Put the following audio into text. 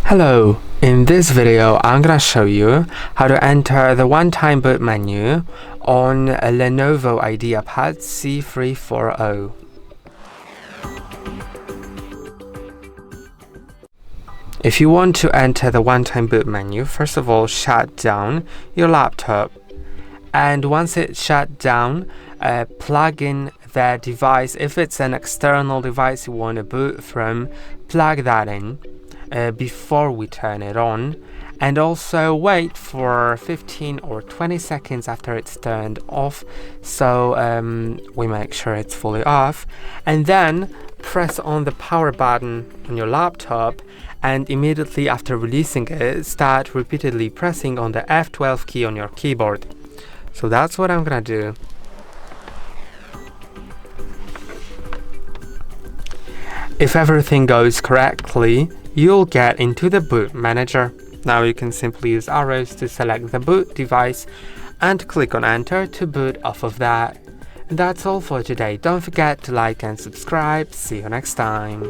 Hello, in this video I'm gonna show you how to enter the one-time boot menu on a LENOVO Ideapad C340. If you want to enter the one-time boot menu, first of all shut down your laptop, and once it's shut down, plug in the device. If it's an external device you want to boot from, plug that in before we turn it on, and also wait for 15 or 20 seconds after it's turned off, so we make sure it's fully off, and then press on the power button on your laptop, and immediately after releasing it, start repeatedly pressing on the F12 key on your keyboard. So that's what I'm gonna do. If everything goes correctly, you'll get into the boot manager. Now you can simply use arrows to select the boot device and click on enter to boot off of that. And that's all for today. Don't forget to like and subscribe. See you next time.